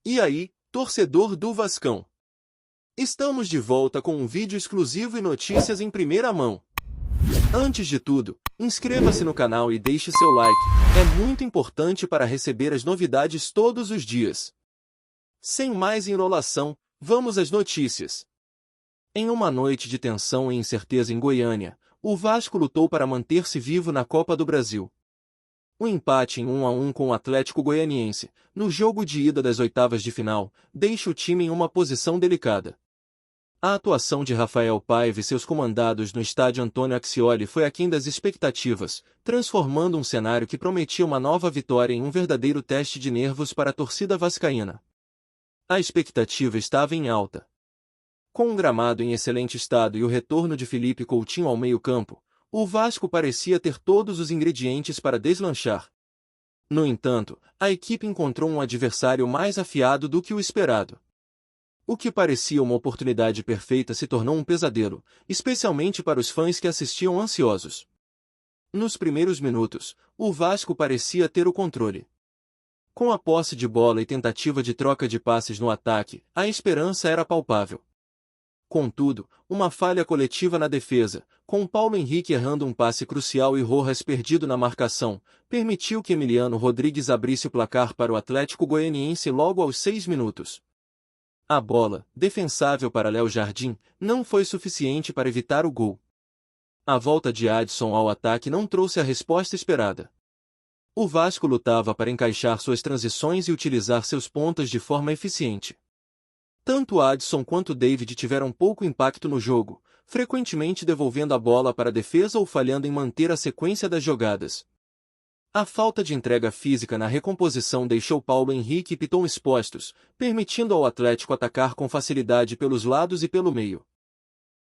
E aí, torcedor do Vascão? Estamos de volta com um vídeo exclusivo e notícias em primeira mão. Antes de tudo, inscreva-se no canal e deixe seu like, é muito importante para receber as novidades todos os dias. Sem mais enrolação, vamos às notícias. Em uma noite de tensão e incerteza em Goiânia, o Vasco lutou para manter-se vivo na Copa do Brasil. O empate em 1-1 com o Atlético Goianiense, no jogo de ida das oitavas de final, deixa o time em uma posição delicada. A atuação de Rafael Paiva e seus comandados no estádio Antônio Ascioli foi aquém das expectativas, transformando um cenário que prometia uma nova vitória em um verdadeiro teste de nervos para a torcida vascaína. A expectativa estava em alta. Com um gramado em excelente estado e o retorno de Felipe Coutinho ao meio-campo, o Vasco parecia ter todos os ingredientes para deslanchar. No entanto, a equipe encontrou um adversário mais afiado do que o esperado. O que parecia uma oportunidade perfeita se tornou um pesadelo, especialmente para os fãs que assistiam ansiosos. Nos primeiros minutos, o Vasco parecia ter o controle. Com a posse de bola e tentativa de troca de passes no ataque, a esperança era palpável. Contudo, uma falha coletiva na defesa, com Paulo Henrique errando um passe crucial e Rojas perdido na marcação, permitiu que Emiliano Rodrigues abrisse o placar para o Atlético Goianiense logo aos 6 minutos. A bola, defensável para Léo Jardim, não foi suficiente para evitar o gol. A volta de Adson ao ataque não trouxe a resposta esperada. O Vasco lutava para encaixar suas transições e utilizar seus pontas de forma eficiente. Tanto Adson quanto David tiveram pouco impacto no jogo, frequentemente devolvendo a bola para a defesa ou falhando em manter a sequência das jogadas. A falta de entrega física na recomposição deixou Paulo Henrique e Piton expostos, permitindo ao Atlético atacar com facilidade pelos lados e pelo meio.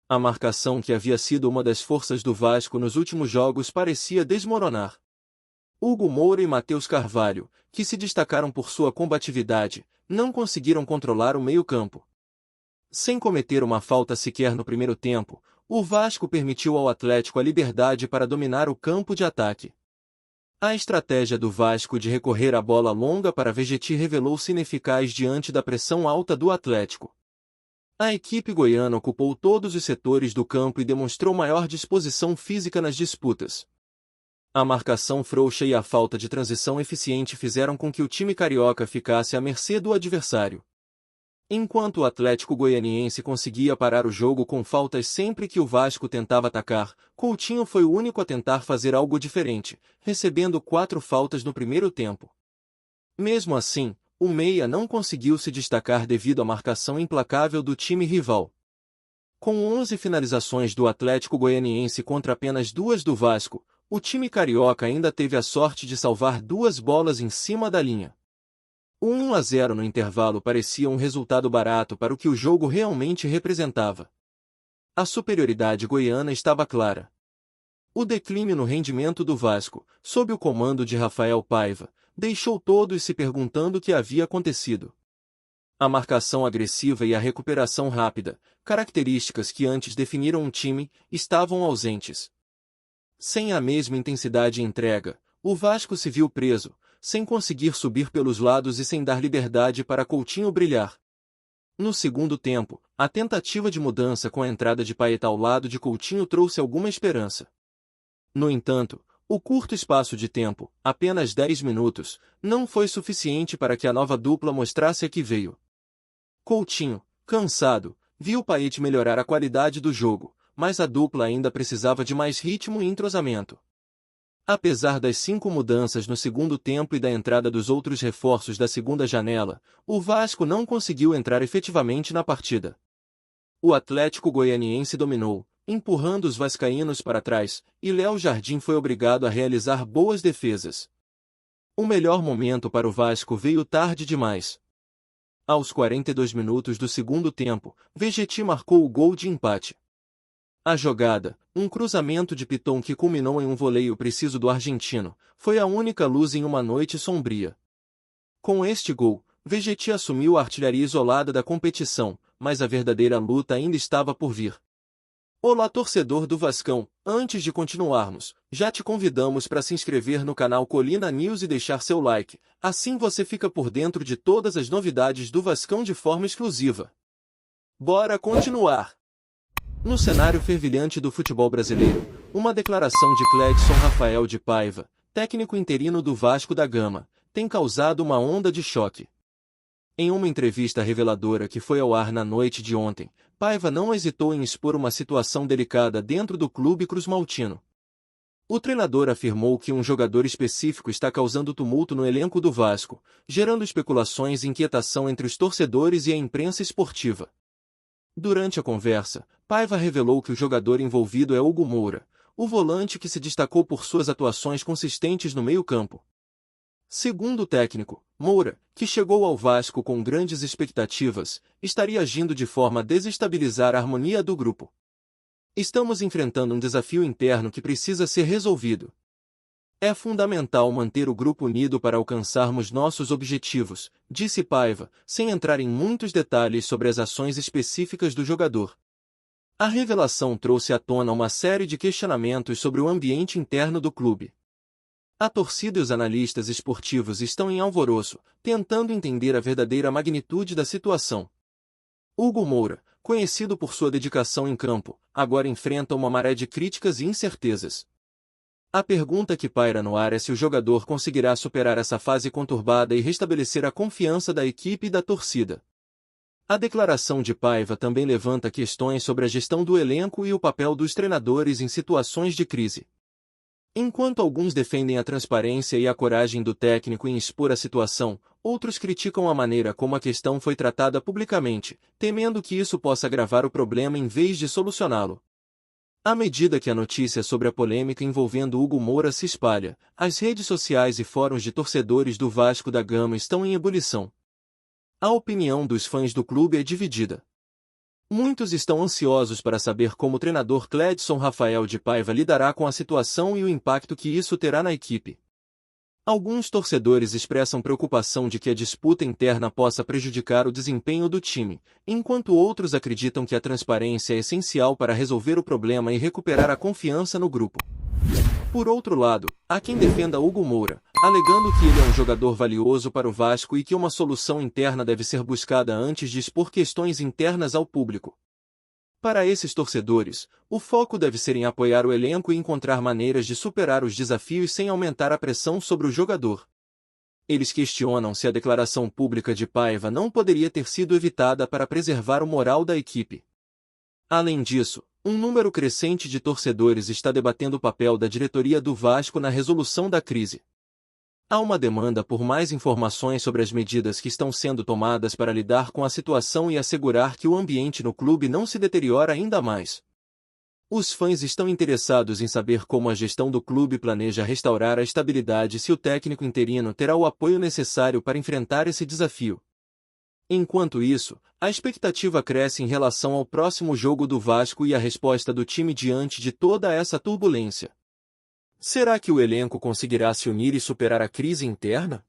A marcação, que havia sido uma das forças do Vasco nos últimos jogos, parecia desmoronar. Hugo Moura e Matheus Carvalho, que se destacaram por sua combatividade, não conseguiram controlar o meio-campo. Sem cometer uma falta sequer no primeiro tempo, o Vasco permitiu ao Atlético a liberdade para dominar o campo de ataque. A estratégia do Vasco de recorrer à bola longa para Vegetti revelou-se ineficaz diante da pressão alta do Atlético. A equipe goiana ocupou todos os setores do campo e demonstrou maior disposição física nas disputas. A marcação frouxa e a falta de transição eficiente fizeram com que o time carioca ficasse à mercê do adversário. Enquanto o Atlético Goianiense conseguia parar o jogo com faltas sempre que o Vasco tentava atacar, Coutinho foi o único a tentar fazer algo diferente, recebendo 4 faltas no primeiro tempo. Mesmo assim, o meia não conseguiu se destacar devido à marcação implacável do time rival. Com 11 finalizações do Atlético Goianiense contra apenas 2 do Vasco, o time carioca ainda teve a sorte de salvar 2 bolas em cima da linha. O 1-0 no intervalo parecia um resultado barato para o que o jogo realmente representava. A superioridade goiana estava clara. O declínio no rendimento do Vasco, sob o comando de Rafael Paiva, deixou todos se perguntando o que havia acontecido. A marcação agressiva e a recuperação rápida, características que antes definiram um time, estavam ausentes. Sem a mesma intensidade e entrega, o Vasco se viu preso, sem conseguir subir pelos lados e sem dar liberdade para Coutinho brilhar. No segundo tempo, a tentativa de mudança com a entrada de Paeta ao lado de Coutinho trouxe alguma esperança. No entanto, o curto espaço de tempo, apenas 10 minutos, não foi suficiente para que a nova dupla mostrasse a que veio. Coutinho, cansado, viu Paeta melhorar a qualidade do jogo, mas a dupla ainda precisava de mais ritmo e entrosamento. Apesar das 5 mudanças no segundo tempo e da entrada dos outros reforços da segunda janela, o Vasco não conseguiu entrar efetivamente na partida. O Atlético Goianiense dominou, empurrando os vascaínos para trás, e Léo Jardim foi obrigado a realizar boas defesas. O melhor momento para o Vasco veio tarde demais. Aos 42 minutos do segundo tempo, Vegetti marcou o gol de empate. A jogada, um cruzamento de Piton que culminou em um voleio preciso do argentino, foi a única luz em uma noite sombria. Com este gol, Vegetti assumiu a artilharia isolada da competição, mas a verdadeira luta ainda estava por vir. Olá, torcedor do Vascão! Antes de continuarmos, já te convidamos para se inscrever no canal Colina News e deixar seu like, assim você fica por dentro de todas as novidades do Vascão de forma exclusiva. Bora continuar! No cenário fervilhante do futebol brasileiro, uma declaração de Cledson Rafael de Paiva, técnico interino do Vasco da Gama, tem causado uma onda de choque. Em uma entrevista reveladora que foi ao ar na noite de ontem, Paiva não hesitou em expor uma situação delicada dentro do clube cruzmaltino. O treinador afirmou que um jogador específico está causando tumulto no elenco do Vasco, gerando especulações e inquietação entre os torcedores e a imprensa esportiva. Durante a conversa, Paiva revelou que o jogador envolvido é Hugo Moura, o volante que se destacou por suas atuações consistentes no meio-campo. Segundo o técnico, Moura, que chegou ao Vasco com grandes expectativas, estaria agindo de forma a desestabilizar a harmonia do grupo. Estamos enfrentando um desafio interno que precisa ser resolvido. É fundamental manter o grupo unido para alcançarmos nossos objetivos, disse Paiva, sem entrar em muitos detalhes sobre as ações específicas do jogador. A revelação trouxe à tona uma série de questionamentos sobre o ambiente interno do clube. A torcida e os analistas esportivos estão em alvoroço, tentando entender a verdadeira magnitude da situação. Hugo Moura, conhecido por sua dedicação em campo, agora enfrenta uma maré de críticas e incertezas. A pergunta que paira no ar é se o jogador conseguirá superar essa fase conturbada e restabelecer a confiança da equipe e da torcida. A declaração de Paiva também levanta questões sobre a gestão do elenco e o papel dos treinadores em situações de crise. Enquanto alguns defendem a transparência e a coragem do técnico em expor a situação, outros criticam a maneira como a questão foi tratada publicamente, temendo que isso possa agravar o problema em vez de solucioná-lo. À medida que a notícia sobre a polêmica envolvendo Hugo Moura se espalha, as redes sociais e fóruns de torcedores do Vasco da Gama estão em ebulição. A opinião dos fãs do clube é dividida. Muitos estão ansiosos para saber como o treinador Cledson Rafael de Paiva lidará com a situação e o impacto que isso terá na equipe. Alguns torcedores expressam preocupação de que a disputa interna possa prejudicar o desempenho do time, enquanto outros acreditam que a transparência é essencial para resolver o problema e recuperar a confiança no grupo. Por outro lado, há quem defenda Hugo Moura, alegando que ele é um jogador valioso para o Vasco e que uma solução interna deve ser buscada antes de expor questões internas ao público. Para esses torcedores, o foco deve ser em apoiar o elenco e encontrar maneiras de superar os desafios sem aumentar a pressão sobre o jogador. Eles questionam se a declaração pública de Paiva não poderia ter sido evitada para preservar o moral da equipe. Além disso, um número crescente de torcedores está debatendo o papel da diretoria do Vasco na resolução da crise. Há uma demanda por mais informações sobre as medidas que estão sendo tomadas para lidar com a situação e assegurar que o ambiente no clube não se deteriora ainda mais. Os fãs estão interessados em saber como a gestão do clube planeja restaurar a estabilidade e se o técnico interino terá o apoio necessário para enfrentar esse desafio. Enquanto isso, a expectativa cresce em relação ao próximo jogo do Vasco e a resposta do time diante de toda essa turbulência. Será que o elenco conseguirá se unir e superar a crise interna?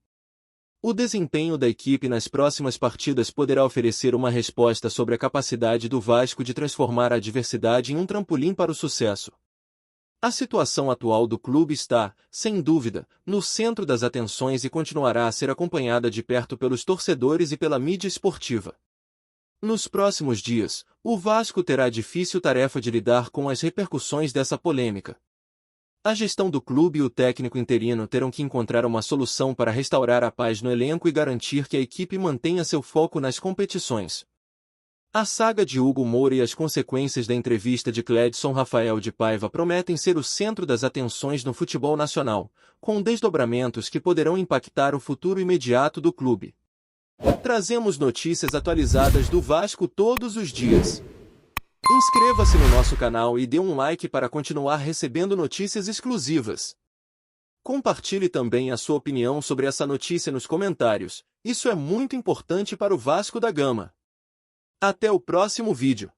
O desempenho da equipe nas próximas partidas poderá oferecer uma resposta sobre a capacidade do Vasco de transformar a adversidade em um trampolim para o sucesso. A situação atual do clube está, sem dúvida, no centro das atenções e continuará a ser acompanhada de perto pelos torcedores e pela mídia esportiva. Nos próximos dias, o Vasco terá a difícil tarefa de lidar com as repercussões dessa polêmica. A gestão do clube e o técnico interino terão que encontrar uma solução para restaurar a paz no elenco e garantir que a equipe mantenha seu foco nas competições. A saga de Hugo Moura e as consequências da entrevista de Cledson Rafael de Paiva prometem ser o centro das atenções no futebol nacional, com desdobramentos que poderão impactar o futuro imediato do clube. Trazemos notícias atualizadas do Vasco todos os dias. Inscreva-se no nosso canal e dê um like para continuar recebendo notícias exclusivas. Compartilhe também a sua opinião sobre essa notícia nos comentários, isso é muito importante para o Vasco da Gama. Até o próximo vídeo.